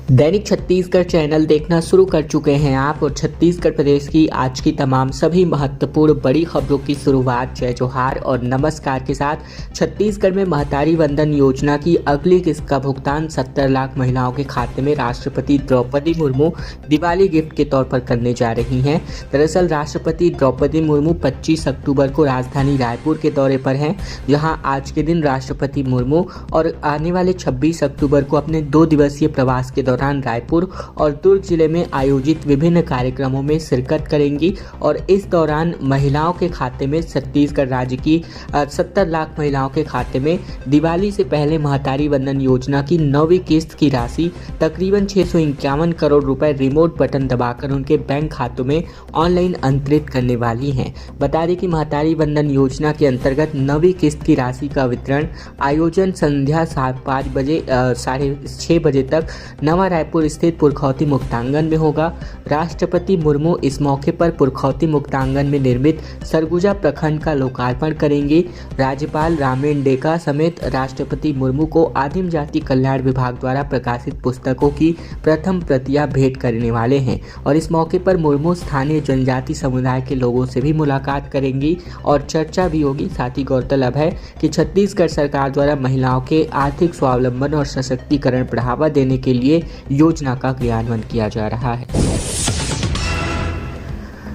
दैनिक Chhattisgarh channel देखना शुरू कर चुके हैं आप और छत्तीसगढ़ प्रदेश की आज की तमाम सभी महत्वपूर्ण बड़ी खबरों की शुरुआत जय जोहार और नमस्कार के साथ। छत्तीसगढ़ में महतारी वंदन योजना की अगली किस्त का भुगतान 70 लाख महिलाओं के खाते में राष्ट्रपति द्रौपदी मुर्मू दिवाली गिफ्ट के तौर पर करने जा रही हैं। दरअसल राष्ट्रपति द्रौपदी मुर्मू 25 अक्टूबर को राजधानी रायपुर के दौरे पर हैं, जहां आज के दिन राष्ट्रपति मुर्मू और आने वाले 26 अक्टूबर को अपने 2 दिवसीय प्रवास के दौरान रायपुर और दुर्ग जिले में आयोजित विभिन्न कार्यक्रमों में शिरकत करेंगी और इस दौरान महिलाओं के खाते में छत्तीसगढ़ राज्य की 70 लाख महिलाओं के खाते में दिवाली से पहले महतारी वंदन योजना की 9वीं किस्त की राशि तकरीबन 651 करोड़ रुपए रिमोट बटन दबाकर उनके बैंक खातों में ऑनलाइन अंतरित करने वाली हैं। बता दें कि महतारी वंदन योजना के अंतर्गत 9वीं किस्त की राशि का वितरण आयोजन संध्या 5 बजे 6:30 बजे तक नवा रायपुर स्थित पुरखौती मुक्तांगन में होगा। राष्ट्रपति मुर्मू इस मौके पर पुरखौती मुक्तांगन में निर्मित सरगुजा प्रखंड का लोकार्पण करेंगे। राज्यपाल रामेन डेका समेत राष्ट्रपति मुर्मू को आदिम जाति कल्याण विभाग द्वारा प्रकाशित पुस्तकों की प्रथम प्रतियां भेंट करने वाले हैं और इस मौके पर मुर्मू स्थानीय जनजाति समुदाय के लोगों से भी मुलाकात करेंगी और चर्चा भी होगी। साथ ही गौरतलब है कि छत्तीसगढ़ सरकार द्वारा महिलाओं के आर्थिक स्वावलंबन और सशक्तिकरण बढ़ावा देने के लिए योजना का क्रियान्वयन किया जा रहा है।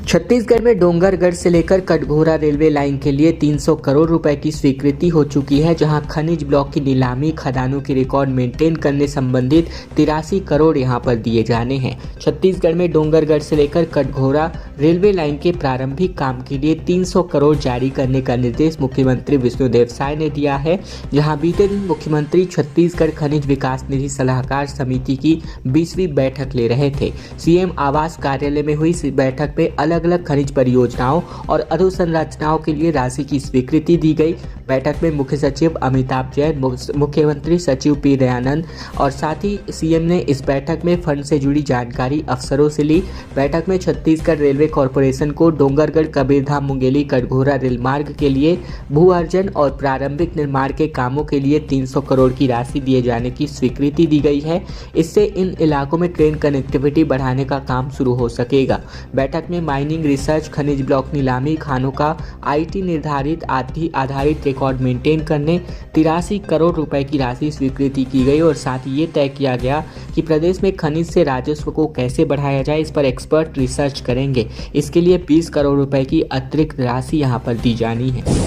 छत्तीसगढ़ में डोंगरगढ़ से लेकर कटघोरा रेलवे लाइन के लिए 300 करोड़ रुपए की स्वीकृति हो चुकी है, जहां खनिज ब्लॉक की नीलामी खदानों के रिकॉर्ड मेंटेन करने संबंधित 83 करोड़ यहां पर दिए जाने हैं। छत्तीसगढ़ में डोंगरगढ़ से लेकर कटघोरा रेलवे लाइन के प्रारंभिक काम के लिए 300 करोड़ जारी करने का निर्देश मुख्यमंत्री विष्णुदेव साय ने दिया है, जहां बीते दिन मुख्यमंत्री छत्तीसगढ़ खनिज विकास निधि सलाहकार समिति की 20वीं बैठक ले रहे थे। सीएम आवास कार्यालय में हुई इस बैठक में अलग अलग खनिज परियोजनाओं और अधोसंरचनाओं के लिए राशि की स्वीकृति दी गई। बैठक में मुख्य सचिव अमिताभ जैन, मुख्यमंत्री सचिव पी दयानंद और साथ ही सीएम ने इस बैठक में फंड से जुड़ी जानकारी अफसरों से ली। बैठक में छत्तीसगढ़ रेलवे कॉरपोरेशन को डोंगरगढ़ कबीरधाम मुंगेली कटघोरा रेल मार्ग के लिए भू अर्जन और प्रारंभिक निर्माण के कामों के लिए 300 करोड़ की राशि दिए जाने की स्वीकृति दी गई है। इससे इन इलाकों में ट्रेन कनेक्टिविटी बढ़ाने का काम शुरू हो सकेगा। बैठक में माइनिंग रिसर्च, खनिज ब्लॉक नीलामी, खानों का IT निर्धारित आधारित रिकॉर्ड मेंटेन करने 83 करोड़ रुपए की राशि स्वीकृति की गई और साथ ही ये तय किया गया कि प्रदेश में खनिज से राजस्व को कैसे बढ़ाया जाए, इस पर एक्सपर्ट रिसर्च करेंगे। इसके लिए 20 करोड़ रुपए की अतिरिक्त राशि यहां पर दी जानी है।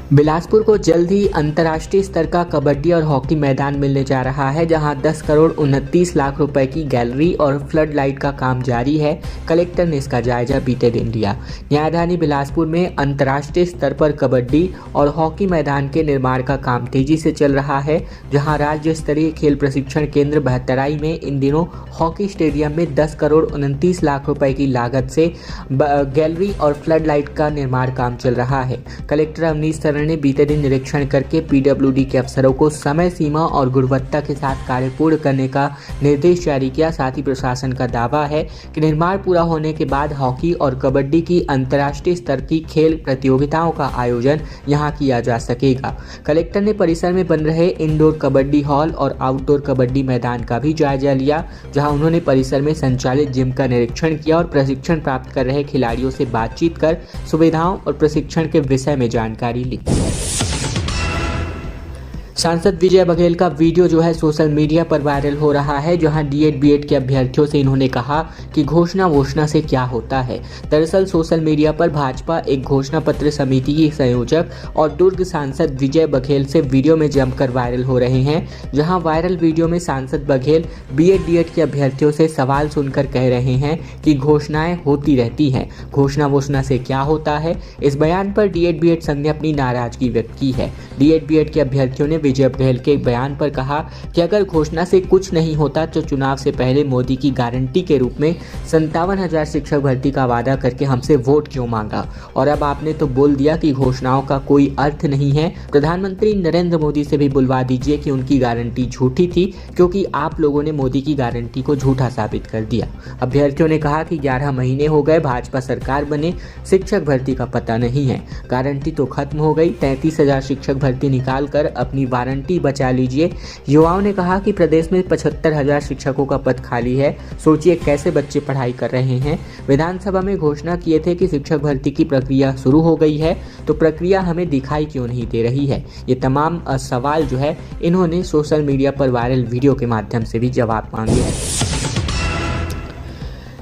बिलासपुर को जल्द ही अंतर्राष्ट्रीय स्तर का कबड्डी और हॉकी मैदान मिलने जा रहा है, जहां 10 करोड़ 29 लाख रुपए की गैलरी और फ्लड लाइट का काम जारी है। कलेक्टर ने इसका जायजा बीते दिन लिया। न्यायधानी बिलासपुर में अंतर्राष्ट्रीय स्तर पर कबड्डी और हॉकी मैदान के निर्माण का काम तेजी से चल रहा है, जहां राज्य स्तरीय खेल प्रशिक्षण केंद्र बहतराई में इन दिनों हॉकी स्टेडियम में 10 करोड़ 29 लाख रुपए की लागत से गैलरी और फ्लड लाइट का निर्माण काम चल रहा है। कलेक्टर अवनीश ने बीते दिन निरीक्षण करके PWD के अफसरों को समय सीमा और गुणवत्ता के साथ कार्य पूर्ण करने का निर्देश जारी किया। साथ ही प्रशासन का दावा है कि निर्माण पूरा होने के बाद हॉकी और कबड्डी की अंतर्राष्ट्रीय स्तर की खेल प्रतियोगिताओं का आयोजन यहां किया जा सकेगा। कलेक्टर ने परिसर में बन रहे इंडोर कबड्डी हॉल और आउटडोर कबड्डी मैदान का भी जायजा लिया, जहां उन्होंने परिसर में संचालित जिम का निरीक्षण किया और प्रशिक्षण प्राप्त कर रहे खिलाड़ियों से बातचीत कर सुविधाओं और प्रशिक्षण के विषय में जानकारी ली। सांसद विजय बघेल का वीडियो जो है सोशल मीडिया पर वायरल हो रहा है, जहां D.Ed B.Ed के अभ्यर्थियों से इन्होंने कहा कि घोषणा से क्या होता है। दरअसल सोशल मीडिया पर भाजपा एक घोषणा पत्र समिति की संयोजक और दुर्ग सांसद विजय बघेल से वीडियो में जमकर वायरल हो रहे हैं, जहां वायरल वीडियो में सांसद बघेल B.Ed D.Ed के अभ्यर्थियों से सवाल सुनकर कह रहे हैं कि घोषणाएं होती रहती हैं, घोषणा से क्या होता है। इस बयान पर D.Ed B.Ed संघ ने अपनी नाराजगी व्यक्त की है। D.Ed B.Ed के अभ्यर्थियों ने विजय बघेल के बयान पर कहा कि अगर घोषणा से कुछ नहीं होता तो चुनाव से पहले मोदी की गारंटी के रूप में 57,000 शिक्षक भर्ती का वादा करके हमसे वोट क्यों मांगा, और अब आपने तो बोल दिया कि घोषणाओं का कोई अर्थ नहीं है। प्रधानमंत्री नरेंद्र मोदी से भी बुलवा दीजिए कि उनकी गारंटी झूठी थी, क्योंकि आप लोगों ने मोदी की गारंटी को झूठा साबित कर दिया। अभ्यर्थियों ने कहा कि 11 महीने हो गए भाजपा सरकार बने, शिक्षक भर्ती का पता नहीं है, गारंटी तो खत्म हो गई। 33,000 शिक्षक भर्ती निकाल कर अपनी वारंटी बचा लीजिए। युवाओं ने कहा कि प्रदेश में 75,000 शिक्षकों का पद खाली है, सोचिए कैसे बच्चे पढ़ाई कर रहे हैं। विधानसभा में घोषणा किए थे कि शिक्षक भर्ती की प्रक्रिया शुरू हो गई है, तो प्रक्रिया हमें दिखाई क्यों नहीं दे रही है। ये तमाम सवाल जो है इन्होंने सोशल मीडिया पर वायरल वीडियो के माध्यम से भी जवाब मांगे हैं।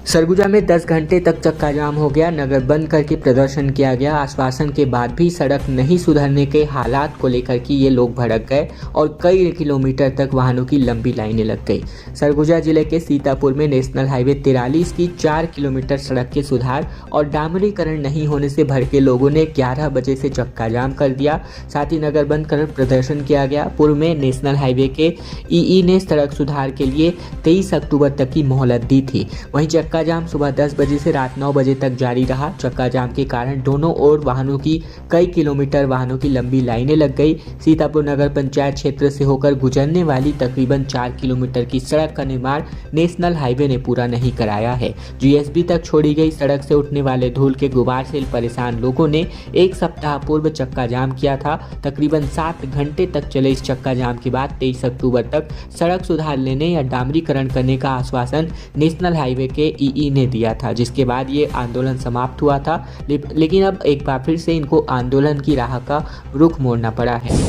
सरगुजा में 10 घंटे तक चक्का जाम हो गया, नगर बंद करके प्रदर्शन किया गया। आश्वासन के बाद भी सड़क नहीं सुधरने के हालात को लेकर के ये लोग भड़क गए और कई किलोमीटर तक वाहनों की लंबी लाइनें लग गई। सरगुजा जिले के सीतापुर में नेशनल हाईवे 43 की 4 किलोमीटर सड़क के सुधार और डामरीकरण नहीं होने से भड़के लोगों ने 11 बजे से चक्का जाम कर दिया। साथ ही नगर बंद कर प्रदर्शन किया गया। पूर्व में नेशनल हाईवे के ईई ने सड़क सुधार के लिए 23 अक्टूबर तक की मोहलत दी थी। वहीं चक्का जाम सुबह 10 बजे से रात 9 बजे तक जारी रहा। चक्का जाम के कारण दोनों ओर वाहनों की कई किलोमीटर वाहनों की लंबी लाइनें लग गई। सीतापुर नगर पंचायत क्षेत्र से होकर गुजरने वाली तकरीबन 4 किलोमीटर की सड़क का निर्माण नेशनल हाईवे ने पूरा नहीं कराया है। जीएसबी तक छोड़ी गई सड़क से उठने वाले धूल के गुबार से परेशान लोगों ने एक सप्ताह पूर्व चक्का जाम किया था। तकरीबन 7 घंटे तक चले इस चक्का जाम के बाद 23 अक्टूबर तक सड़क सुधार लेने या डामरीकरण करने का आश्वासन नेशनल हाईवे के ईई ने दिया था, जिसके बाद ये आंदोलन समाप्त हुआ था। लेकिन अब एक बार फिर से इनको आंदोलन की राह का रुख मोड़ना पड़ा है।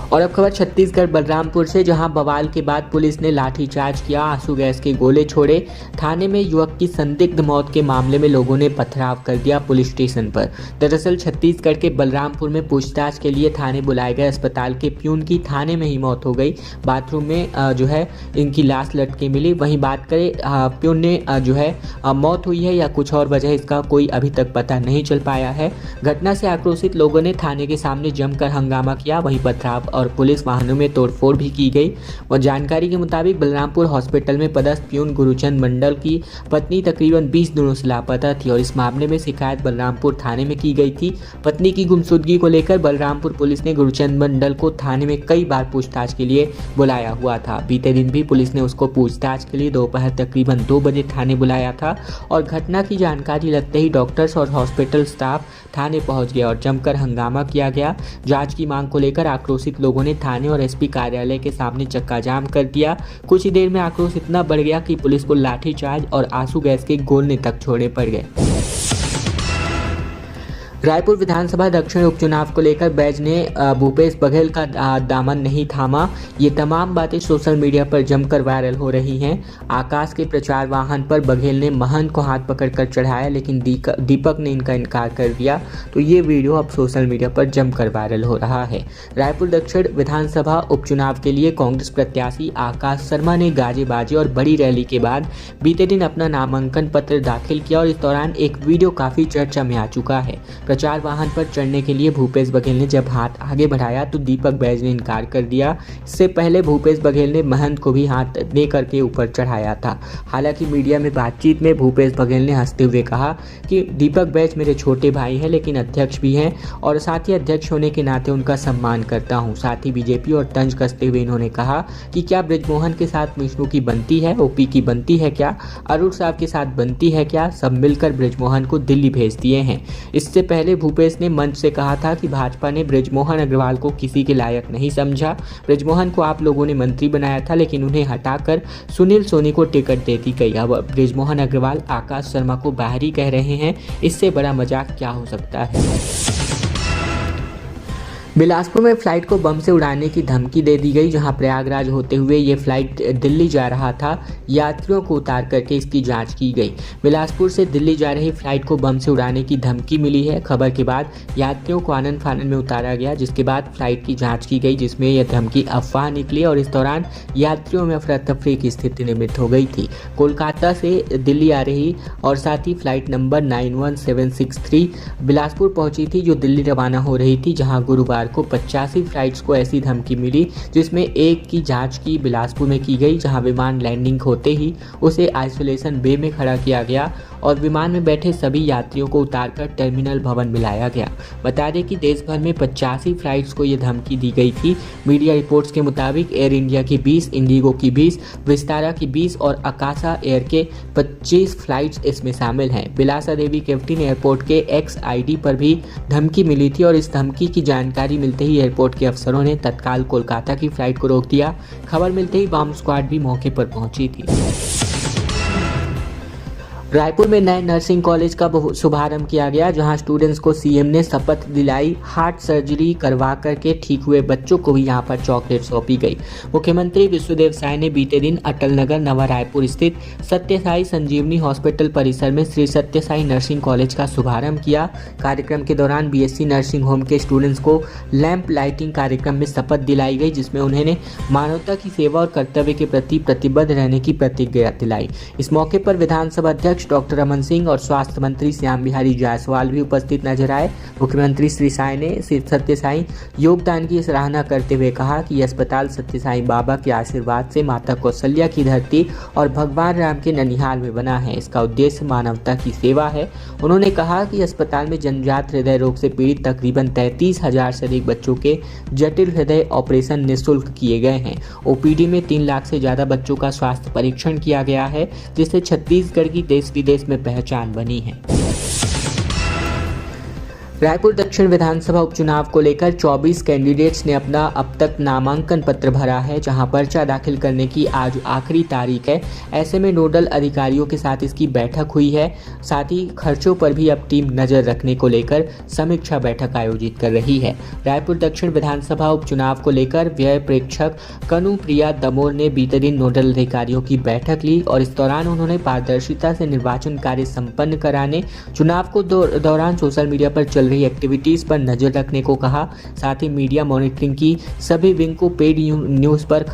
और अब खबर छत्तीसगढ़ बलरामपुर से, जहां बवाल के बाद पुलिस ने लाठीचार्ज किया, आंसू गैस के गोले छोड़े। थाने में युवक की संदिग्ध मौत के मामले में लोगों ने पथराव कर दिया पुलिस स्टेशन पर। दरअसल छत्तीसगढ़ के बलरामपुर में पूछताछ के लिए थाने बुलाए गए अस्पताल के प्यून की थाने में ही मौत हो गई। बाथरूम में जो है इनकी लाश लटके मिली। वहीं बात करें प्यून ने जो है मौत हुई है या कुछ और वजह, इसका कोई अभी तक पता नहीं चल पाया है। घटना से आक्रोशित लोगों ने थाने के सामने जमकर हंगामा किया। वहीं पथराव और पुलिस वाहनों में तोड़फोड़ भी की गई। और जानकारी के मुताबिक बलरामपुर हॉस्पिटल में पदस्थ प्यून गुरुचंद मंडल की पत्नी तकरीबन 20 दिनों से लापता थी और इस मामले में शिकायत बलरामपुर थाने में की गई थी। पत्नी की गुमशुदगी को लेकर बलरामपुर पुलिस ने गुरुचंद मंडल को थाने में कई बार पूछताछ के लिए बुलाया हुआ था। बीते दिन भी पुलिस ने उसको पूछताछ के लिए दोपहर तकरीबन 2 बजे थाने बुलाया था और घटना की जानकारी लगते ही डॉक्टर्स और हॉस्पिटल स्टाफ थाने पहुंच गया और जमकर हंगामा किया गया। जांच की मांग को लेकर आक्रोशित लोगों ने थाने और एसपी कार्यालय के सामने चक्का जाम कर दिया। कुछ ही देर में आक्रोश इतना बढ़ गया कि पुलिस को लाठीचार्ज और आंसू गैस के गोले तक छोड़ने पड़ गए। रायपुर विधानसभा दक्षिण उपचुनाव को लेकर बैज ने भूपेश बघेल का दामन नहीं थामा। ये तमाम बातें सोशल मीडिया पर जमकर वायरल हो रही हैं। आकाश के प्रचार वाहन पर बघेल ने महंत को हाथ पकड़कर चढ़ाया, लेकिन दीपक ने इनका इनकार कर दिया। तो ये वीडियो अब सोशल मीडिया पर जमकर वायरल हो रहा है। रायपुर दक्षिण विधानसभा उपचुनाव के लिए कांग्रेस प्रत्याशी आकाश शर्मा ने गाजे बाजे और बड़ी रैली के बाद बीते दिन अपना नामांकन पत्र दाखिल किया और इस दौरान एक वीडियो काफी चर्चा में आ चुका है। प्रचार वाहन पर चढ़ने के लिए भूपेश बघेल ने जब हाथ आगे बढ़ाया तो दीपक बैज ने इनकार कर दिया। इससे पहले भूपेश बघेल ने महंत को भी हाथ दे करके ऊपर चढ़ाया था। हालांकि मीडिया में बातचीत में भूपेश बघेल ने हंसते हुए कहा कि दीपक बैज मेरे छोटे भाई हैं, लेकिन अध्यक्ष भी हैं और साथ ही अध्यक्ष होने के नाते उनका सम्मान करता हूं। साथ ही बीजेपी और तंज कसते हुए इन्होंने कहा कि क्या बृजमोहन के साथ विष्णु की बनती है, ओपी की बनती है क्या, अरुण साहब के साथ बनती है क्या, सब मिलकर बृजमोहन को दिल्ली भेज दिए हैं। इससे पहले भूपेश ने मंच से कहा था कि भाजपा ने बृजमोहन अग्रवाल को किसी के लायक नहीं समझा। बृजमोहन को आप लोगों ने मंत्री बनाया था, लेकिन उन्हें हटाकर सुनील सोनी को टिकट देती गई। अब बृजमोहन अग्रवाल आकाश शर्मा को बाहरी कह रहे हैं, इससे बड़ा मजाक क्या हो सकता है। बिलासपुर में फ्लाइट को बम से उड़ाने की धमकी दे दी गई। जहां प्रयागराज होते हुए ये फ्लाइट दिल्ली जा रहा था, यात्रियों को उतार करके इसकी जांच की गई। बिलासपुर से दिल्ली जा रही फ्लाइट को बम से उड़ाने की धमकी मिली है। खबर के बाद यात्रियों को आनन फानन में उतारा गया, जिसके बाद फ्लाइट की जांच की गई, जिसमें यह धमकी अफवाह निकली और इस दौरान यात्रियों में अफरा तफरी की स्थिति निर्मित हो गई थी। कोलकाता से दिल्ली आ रही और साथ ही फ्लाइट नंबर 91763 बिलासपुर पहुंची थी, जो दिल्ली रवाना हो रही थी। जहां गुरुवार को 85 फ्लाइट्स को ऐसी धमकी मिली, जिसमें एक की जांच की बिलासपुर में की गई, जहां विमान लैंडिंग होते ही उसे आइसोलेशन बे में खड़ा किया गया और विमान में बैठे सभी यात्रियों को उतारकर टर्मिनल भवन में लाया गया। बता दें कि देश भर में 85 फ्लाइट्स को ये धमकी दी गई थी। मीडिया रिपोर्ट्स के मुताबिक एयर इंडिया की 20, इंडिगो की 20, विस्तारा की 20 और आकाशा एयर के 25 फ्लाइट्स इसमें शामिल हैं। बिलासा देवी केवटिन एयरपोर्ट के XID पर भी धमकी मिली थी और इस धमकी की जानकारी मिलते ही एयरपोर्ट के अफसरों ने तत्काल कोलकाता की फ्लाइट को रोक दिया। खबर मिलते ही बॉम्ब स्क्वाड भी मौके पर पहुंची थी। रायपुर में नए नर्सिंग कॉलेज का शुभारंभ किया गया, जहां स्टूडेंट्स को सीएम ने शपथ दिलाई। हार्ट सर्जरी करवा करके ठीक हुए बच्चों को भी यहां पर चॉकलेट सौंपी गई। मुख्यमंत्री विष्णुदेव साय ने बीते दिन अटल नगर नवा रायपुर स्थित सत्य साई संजीवनी हॉस्पिटल परिसर में श्री सत्य साई नर्सिंग कॉलेज का शुभारंभ किया। कार्यक्रम के दौरान BSc नर्सिंग होम के स्टूडेंट्स को लैंप लाइटिंग कार्यक्रम में शपथ दिलाई गई, जिसमें उन्होंने मानवता की सेवा और कर्तव्य के प्रति प्रतिबद्ध रहने की प्रतिज्ञा दिलाई। इस मौके पर विधानसभा अध्यक्ष डॉक्टर रमन सिंह और स्वास्थ्य मंत्री श्याम बिहारी जायसवाल भी उपस्थित नजर आए। मुख्यमंत्री श्री साय ने सत्य साई योगदान की सराहना करते हुए कहा कि यह अस्पताल सत्य साई बाबा के आशीर्वाद से माता कौशल्या की धरती और भगवान राम के ननिहाल में बना है। इसका उद्देश्य मानवता की सेवा है। उन्होंने कहा कि अस्पताल में जन्मजात हृदय रोग से पीड़ित तकरीबन 33,000 से अधिक बच्चों के जटिल हृदय ऑपरेशन निःशुल्क किए गए हैं। OPD में 3 लाख से ज्यादा बच्चों का स्वास्थ्य परीक्षण किया गया है, जिससे छत्तीसगढ़ की देश विदेश में पहचान बनी है। रायपुर दक्षिण विधानसभा उपचुनाव को लेकर 24 कैंडिडेट्स ने अपना अब तक नामांकन पत्र भरा है, जहां पर्चा दाखिल करने की आज आखिरी तारीख है। ऐसे में नोडल अधिकारियों के साथ इसकी बैठक हुई है। साथ ही खर्चों पर भी अब टीम नजर रखने को लेकर समीक्षा बैठक आयोजित कर रही है। रायपुर दक्षिण विधानसभा उपचुनाव को लेकर व्यय प्रेक्षक कनुप्रिया दमोर ने बीते दिन नोडल अधिकारियों की बैठक ली और इस दौरान उन्होंने पारदर्शिता से निर्वाचन कार्य संपन्न कराने, चुनाव को दौरान सोशल मीडिया पर चल रही एक्टिविटीज पर नजर रखने को कहा। साथ ही मीडिया मॉनिटरिंग की सभी विंग को पेड न्यूज पर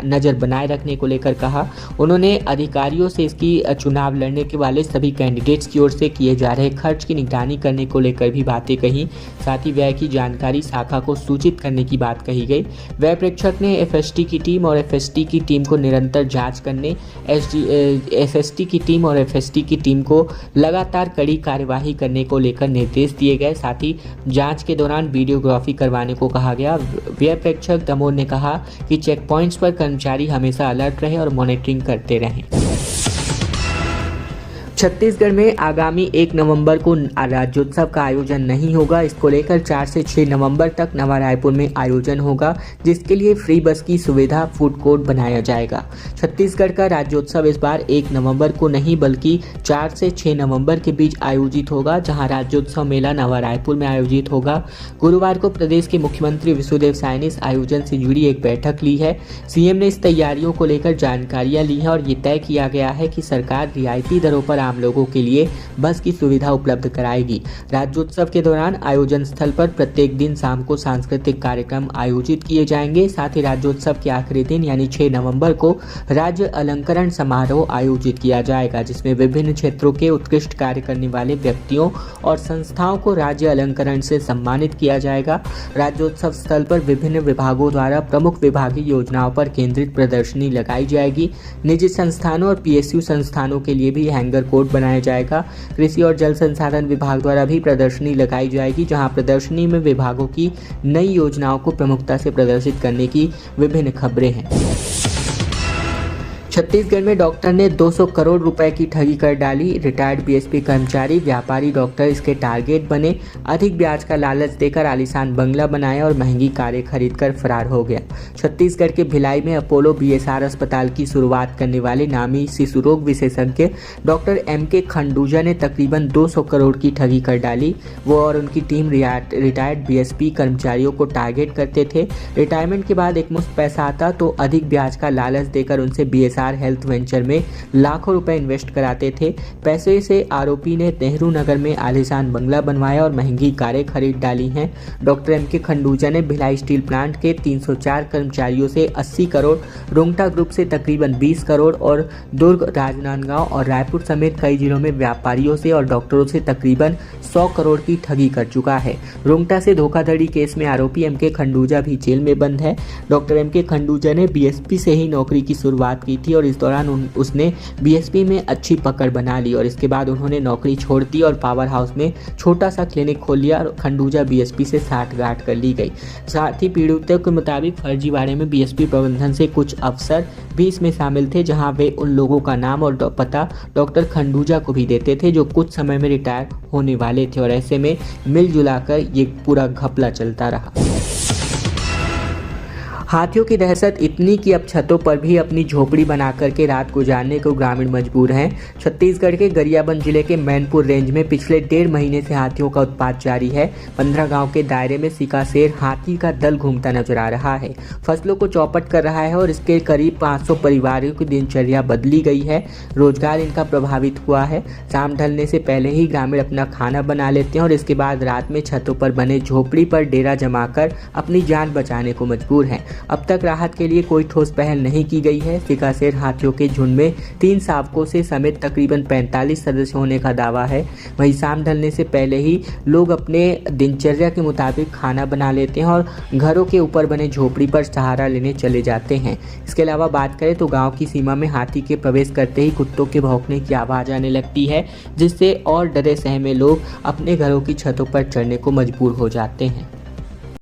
नजर बनाए रखने को लेकर कहा। उन्होंने अधिकारियों से इसकी चुनाव लड़ने के वाले सभी कैंडिडेट्स की ओर से किए जा रहे खर्च की निगरानी करने को लेकर भी बातें कही। साथ ही व्यय की जानकारी शाखा को सूचित करने की बात कही गई। व्यय प्रेक्षक ने FST की टीम और FST की टीम को निरंतर जांच करने, SST की टीम और FST की टीम को लगातार कड़ी कार्यवाही करने को लेकर निर्देश दिए गए। साथ ही जांच के दौरान वीडियोग्राफी करवाने को कहा गया। व्यय प्रेक्षक दमोर ने कहा कि चेक पॉइंट्स पर कर्मचारी हमेशा अलर्ट रहे और मॉनिटरिंग करते रहें। छत्तीसगढ़ में आगामी 1 नवंबर को राज्योत्सव का आयोजन नहीं होगा। इसको लेकर 4 से 6 नवंबर तक नवा रायपुर में आयोजन होगा, जिसके लिए फ्री बस की सुविधा, फूड कोर्ट बनाया जाएगा। छत्तीसगढ़ का राज्योत्सव इस बार 1 नवंबर को नहीं बल्कि 4 से 6 नवंबर के बीच आयोजित होगा, जहां राज्योत्सव मेला नवा रायपुर में आयोजित होगा। गुरुवार को प्रदेश के मुख्यमंत्री विष्णुदेव साय ने इस आयोजन से जुड़ी एक बैठक ली है। CM ने इस तैयारियों को लेकर जानकारियां ली है और ये तय किया गया है कि सरकार रियायती दरों पर आम लोगों के लिए बस की सुविधा उपलब्ध कराएगी। राज्योत्सव के दौरान आयोजन स्थल पर प्रत्येक दिन शाम को सांस्कृतिक कार्यक्रम आयोजित किए जाएंगे। साथ ही राज्योत्सव के आखिरी दिन यानी 6 नवंबर को राज्य अलंकरण समारोह आयोजित किया जाएगा, जिसमें विभिन्न क्षेत्रों के उत्कृष्ट कार्य करने वाले व्यक्तियों और संस्थाओं को राज्य अलंकरण से सम्मानित किया जाएगा। राज्योत्सव स्थल पर विभिन्न विभागों द्वारा प्रमुख विभागीय योजनाओं पर केंद्रित प्रदर्शनी लगाई जाएगी। निजी संस्थानों और PSU संस्थानों के लिए भी हैंगर कोर्ट बनाया जाएगा। कृषि और जल संसाधन विभाग द्वारा भी प्रदर्शनी लगाई जाएगी, जहां प्रदर्शनी में विभागों की नई योजनाओं को प्रमुखता से प्रदर्शित करने की विभिन्न खबरें हैं। छत्तीसगढ़ में डॉक्टर ने 200 करोड़ रुपए की ठगी कर डाली। रिटायर्ड BSP कर्मचारी, व्यापारी डॉक्टर इसके टारगेट बने। अधिक ब्याज का लालच देकर आलीशान बंगला बनाया और महंगी कारें खरीदकर फरार हो गया। छत्तीसगढ़ के भिलाई में अपोलो BSR अस्पताल की शुरुआत करने वाले नामी शिशु रोग विशेषज्ञ डॉक्टर MK खंडूजा ने तकरीबन 200 करोड़ की ठगी कर डाली। वो और उनकी टीम रिटायर्ड BSP कर्मचारियों को टारगेट करते थे। रिटायरमेंट के बाद एक मुश्त पैसा आता तो अधिक ब्याज का लालच देकर उनसे BSR हेल्थ वेंचर में लाखों रुपए इन्वेस्ट कराते थे। पैसे से आरोपी ने नेहरू नगर में आलीशान बंगला बनवाया और महंगी कारें खरीद डाली हैं। डॉक्टर MK खंडूजा ने भिलाई स्टील प्लांट के 304 कर्मचारियों से 80 करोड़, रोंगटा ग्रुप से तकरीबन 20 करोड़ और दुर्ग, राजनांदगांव और रायपुर समेत कई जिलों में व्यापारियों से और डॉक्टरों से तकरीबन 100 करोड़ की ठगी कर चुका है। रोंगटा से धोखाधड़ी केस में आरोपी MK खंडूजा भी जेल में बंद है। डॉक्टर MK खंडूजा ने BSP से ही नौकरी की शुरुआत की थी थी और इस दौरान उसने बीएसपी में अच्छी पकड़ बना ली और इसके बाद उन्होंने नौकरी छोड़ दी और पावर हाउस में छोटा सा क्लिनिक खोल लिया और खंडूजा बीएसपी से साठगांठ कर ली गई। साथ ही पीड़ितों के मुताबिक फर्जीवाड़े में बीएसपी प्रबंधन से कुछ अफसर भी इसमें शामिल थे, जहां वे उन लोगों का नाम और पता डॉक्टर खंडूजा को भी देते थे जो कुछ समय में रिटायर होने वाले थे और ऐसे में मिलजुला कर ये पूरा घपला चलता रहा। हाथियों की दहशत इतनी कि अब छतों पर भी अपनी झोपड़ी बना करके रात गुजारने को ग्रामीण मजबूर हैं। छत्तीसगढ़ के गरियाबंद जिले के मैनपुर रेंज में पिछले 1.5 महीने से हाथियों का उत्पात जारी है। 15 गांव के दायरे में सिकासेर हाथी का दल घूमता नजर आ रहा है, फसलों को चौपट कर रहा है और इसके करीब 500 परिवारों की दिनचर्या बदली गई है। रोजगार इनका प्रभावित हुआ है। शाम ढलने से पहले ही ग्रामीण अपना खाना बना लेते हैं और इसके बाद रात में छतों पर बने झोपड़ी पर डेरा जमाकर अपनी जान बचाने को मजबूर हैं। अब तक राहत के लिए कोई ठोस पहल नहीं की गई है। सिकासेर हाथियों के झुंड में 3 शावकों से समेत तकरीबन 45 सदस्य होने का दावा है। वहीं शाम ढलने से पहले ही लोग अपने दिनचर्या के मुताबिक खाना बना लेते हैं और घरों के ऊपर बने झोपड़ी पर सहारा लेने चले जाते हैं। इसके अलावा बात करें तो गांव की सीमा में हाथी के प्रवेश करते ही कुत्तों के भौंकने की आवाज़ आने लगती है, जिससे और डरे सहमे लोग अपने घरों की छतों पर चढ़ने को मजबूर हो जाते हैं।